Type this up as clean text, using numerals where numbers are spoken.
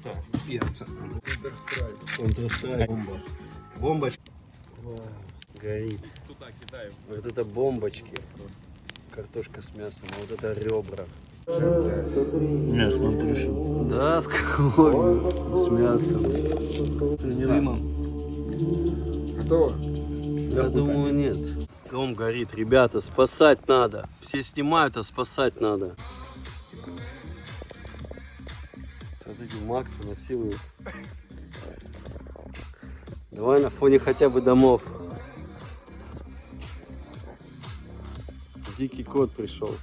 Так, перца. Counter-Strike. Бомба. Бомбочка. Горит. Туда кидаем. Вот это бомбочки. Картошка с мясом, а вот это ребра. Не, смотри, что. Да, с кровью, с мясом. Не дымом. Готово? Я думаю, нет. Дом горит, ребята, спасать надо. Все снимают, а спасать надо. Смотрите, Макса насилуют. Давай на фоне хотя бы домов. Дикий кот пришел.